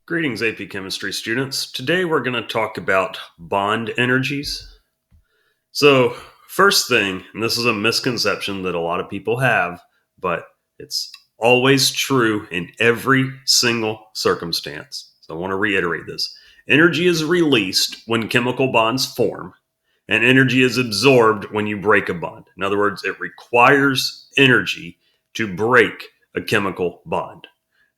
Greetings, AP Chemistry students. Today we're going to talk about bond energies. So, first thing, and this is a misconception that a lot of people have, but it's always true in every single circumstance. So, I want to reiterate this. Energy is released when chemical bonds form, and energy is absorbed when you break a bond. In other words, it requires energy to break a chemical bond.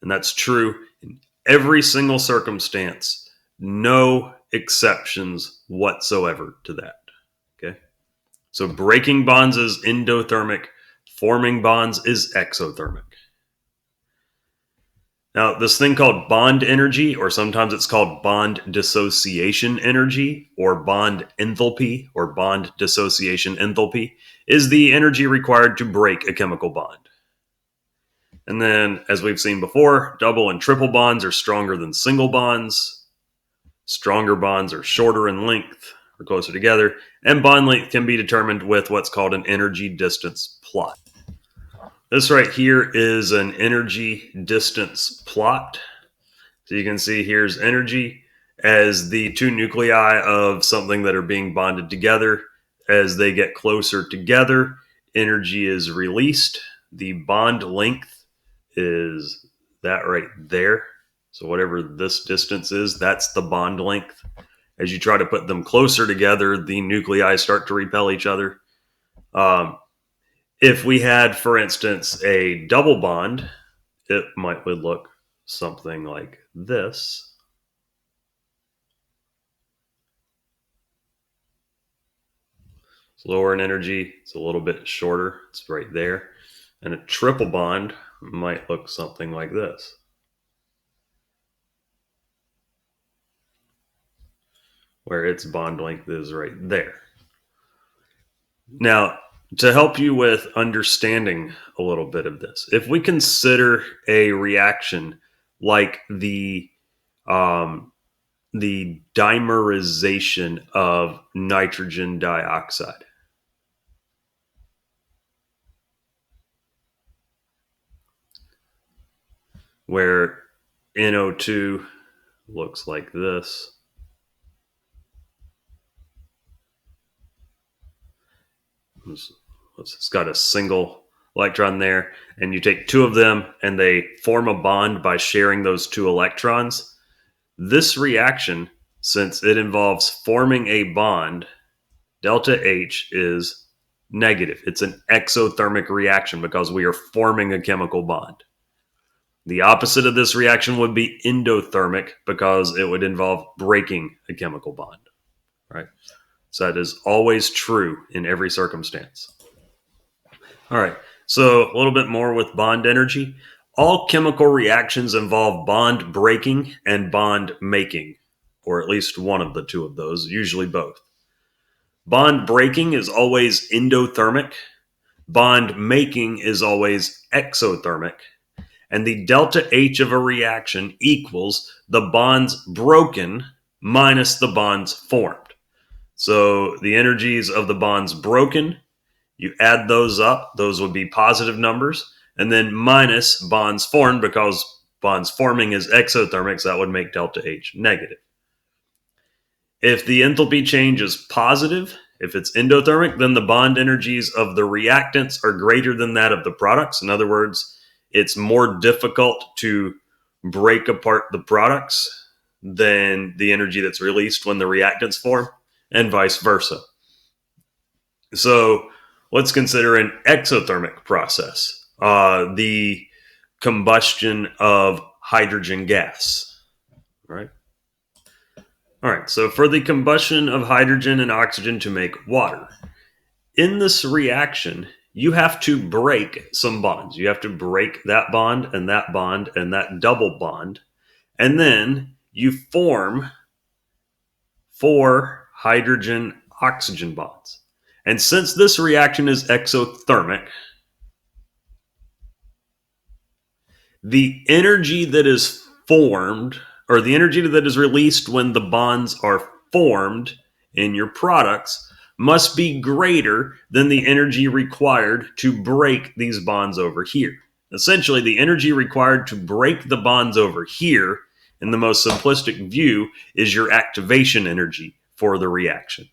And that's true in every single circumstance, no exceptions whatsoever to that. Okay. So breaking bonds is endothermic, forming bonds is exothermic. Now, this thing called bond energy, or sometimes it's called bond dissociation energy, or bond enthalpy, or bond dissociation enthalpy, is the energy required to break a chemical bond. And then, as we've seen before, double and triple bonds are stronger than single bonds. Stronger bonds are shorter in length or closer together. And bond length can be determined with what's called an energy distance plot. This right here is an energy distance plot. So you can see here's energy as the two nuclei of something that are being bonded together. As they get closer together, energy is released. The bond length is that right there. So whatever this distance is, that's the bond length. As you try to put them closer together, the nuclei start to repel each other. If we had, for instance, a double bond, it would look something like this. It's lower in energy. It's a little bit shorter. It's right there. And a triple bond might look something like this. Where its bond length is right there. Now, to help you with understanding a little bit of this, if we consider a reaction like the dimerization of nitrogen dioxide, where NO2 looks like this. It's got a single electron there, and you take two of them and they form a bond by sharing those two electrons. This reaction, since it involves forming a bond, delta H is negative. It's an exothermic reaction because we are forming a chemical bond. The opposite of this reaction would be endothermic because it would involve breaking a chemical bond, right? So that is always true in every circumstance. All right, so a little bit more with bond energy. All chemical reactions involve bond breaking and bond making, or at least one of the two of those, usually both. Bond breaking is always endothermic. Bond making is always exothermic. And the delta H of a reaction equals the bonds broken minus the bonds formed. So the energies of the bonds broken, you add those up, those would be positive numbers, and then minus bonds formed because bonds forming is exothermic, so that would make delta H negative. If the enthalpy change is positive, if it's endothermic, then the bond energies of the reactants are greater than that of the products. In other words, it's more difficult to break apart the products than the energy that's released when the reactants form, and vice versa. So let's consider an exothermic process, the combustion of hydrogen gas, right? All right, so for the combustion of hydrogen and oxygen to make water, in this reaction, you have to break some bonds. You have to break that bond and that bond and that double bond, and then you form 4 hydrogen-oxygen bonds. And since this reaction is exothermic, the energy that is formed, or the energy that is released when the bonds are formed in your products, must be greater than the energy required to break these bonds over here. Essentially, the energy required to break the bonds over here in the most simplistic view, is your activation energy for the reaction.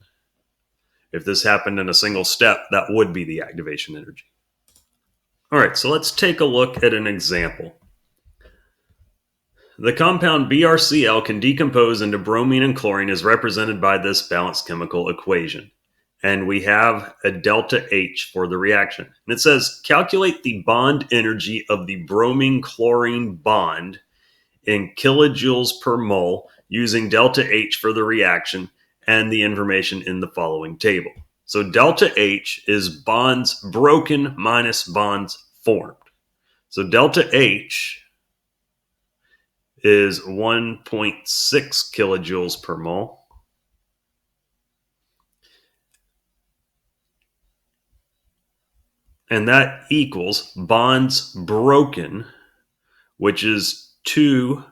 If this happened in a single step, that would be the activation energy. All right, so let's take a look at an example. The compound BrCl can decompose into bromine and chlorine as represented by this balanced chemical equation. And we have a delta H for the reaction. And it says, calculate the bond energy of the bromine-chlorine bond in kilojoules per mole using delta H for the reaction and the information in the following table. So delta H is bonds broken minus bonds formed. So delta H is 1.6 kilojoules per mole. And that equals bonds broken, which is 2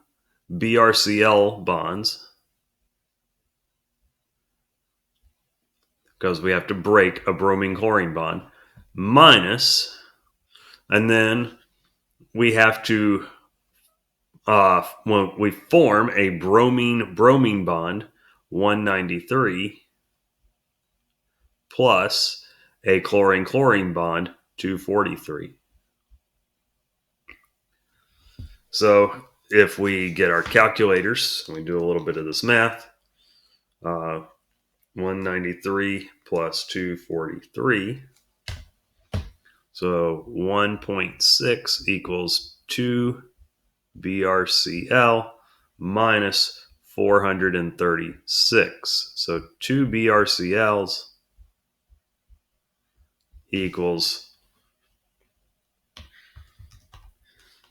BrCl bonds, because we have to break a bromine-chlorine bond, minus, and then we have to when we form a bromine-bromine bond, 193, plus a chlorine-chlorine bond, 243. So if we get our calculators, and we do a little bit of this math, 193 plus 243, so 1.6 equals 2 BrCl minus 436. So 2 BrCls equals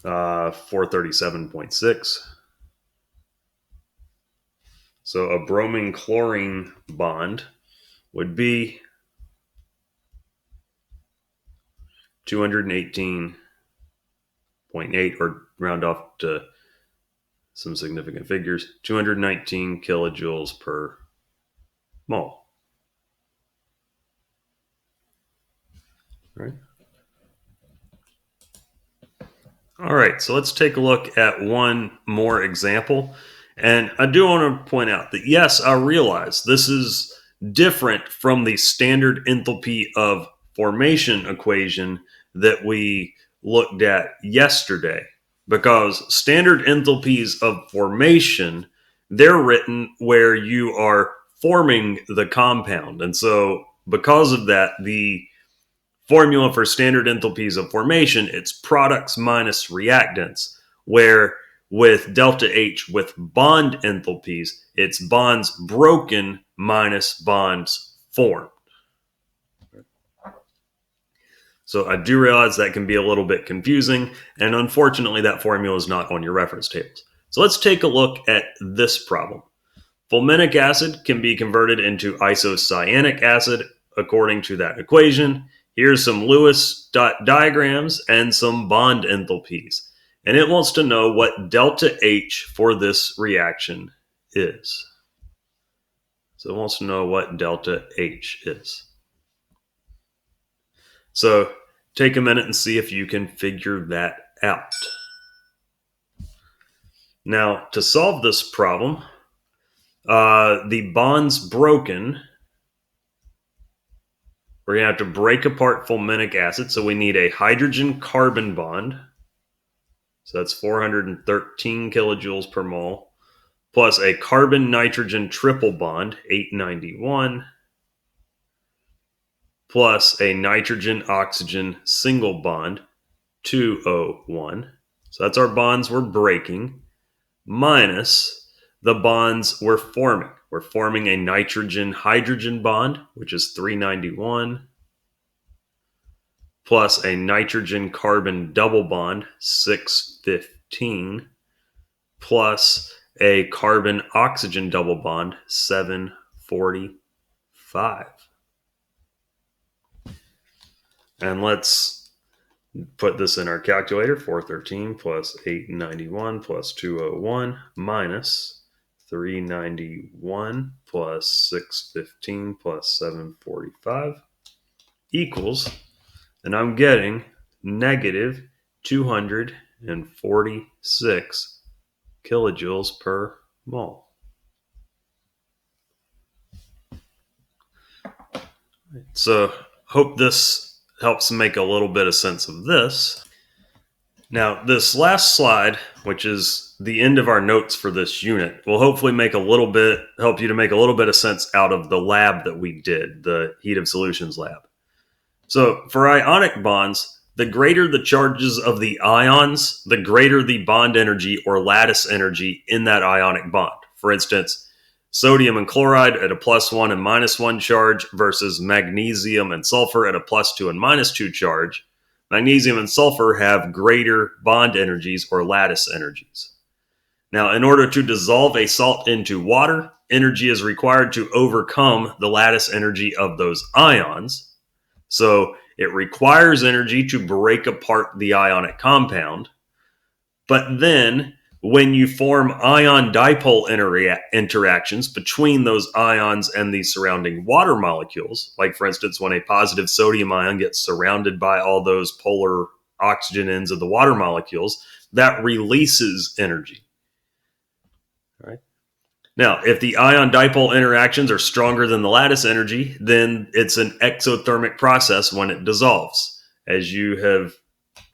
437.6. So a bromine-chlorine bond would be 218.8, or round off to some significant figures, 219 kilojoules per mole. All right, so let's take a look at one more example. And I do want to point out that, yes, I realize this is different from the standard enthalpy of formation equation that we looked at yesterday, because standard enthalpies of formation, they're written where you are forming the compound. And so because of that, the formula for standard enthalpies of formation, it's products minus reactants, where with delta H with bond enthalpies, it's bonds broken minus bonds formed. So I do realize that can be a little bit confusing, and unfortunately that formula is not on your reference tables. So let's take a look at this problem. Fulminic acid can be converted into isocyanic acid according to that equation. Here's some Lewis diagrams and some bond enthalpies. And it wants to know what delta H for this reaction is. So it wants to know what delta H is. So take a minute and see if you can figure that out. Now, to solve this problem, the bonds broken, we're going to have to break apart fulminic acid. So we need a hydrogen-carbon bond. So that's 413 kilojoules per mole, plus a carbon-nitrogen triple bond, 891, plus a nitrogen-oxygen single bond, 201. So that's our bonds we're breaking, minus the bonds we're forming. We're forming a nitrogen-hydrogen bond, which is 391, plus a nitrogen-carbon double bond, 615, plus a carbon-oxygen double bond, 745. And let's put this in our calculator. 413 plus 891 plus 201 minus 391 plus 615 plus 745 equals, and I'm getting negative 246 kilojoules per mole. So hope this helps make a little bit of sense of this. Now, this last slide, which is the end of our notes for this unit, will hopefully help you to make a little bit of sense out of the lab that we did, the heat of solutions lab. So for ionic bonds, the greater the charges of the ions, the greater the bond energy or lattice energy in that ionic bond. For instance, sodium and chloride at a +1 and -1 charge versus magnesium and sulfur at a +2 and -2 charge. Magnesium and sulfur have greater bond energies or lattice energies. Now, in order to dissolve a salt into water, energy is required to overcome the lattice energy of those ions. So it requires energy to break apart the ionic compound. But then when you form ion dipole interactions between those ions and the surrounding water molecules, like for instance, when a positive sodium ion gets surrounded by all those polar oxygen ends of the water molecules, that releases energy. All right. Now, if the ion dipole interactions are stronger than the lattice energy, then it's an exothermic process when it dissolves. As you have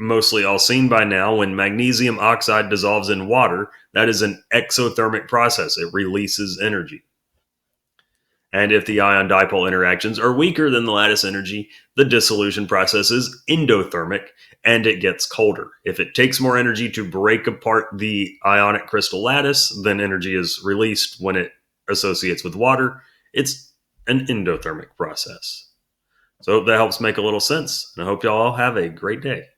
mostly all seen by now, when magnesium oxide dissolves in water, that is an exothermic process. It releases energy. And if the ion dipole interactions are weaker than the lattice energy, the dissolution process is endothermic and it gets colder. If it takes more energy to break apart the ionic crystal lattice, then energy is released when it associates with water. It's an endothermic process. So I hope that helps make a little sense. And I hope y'all have a great day.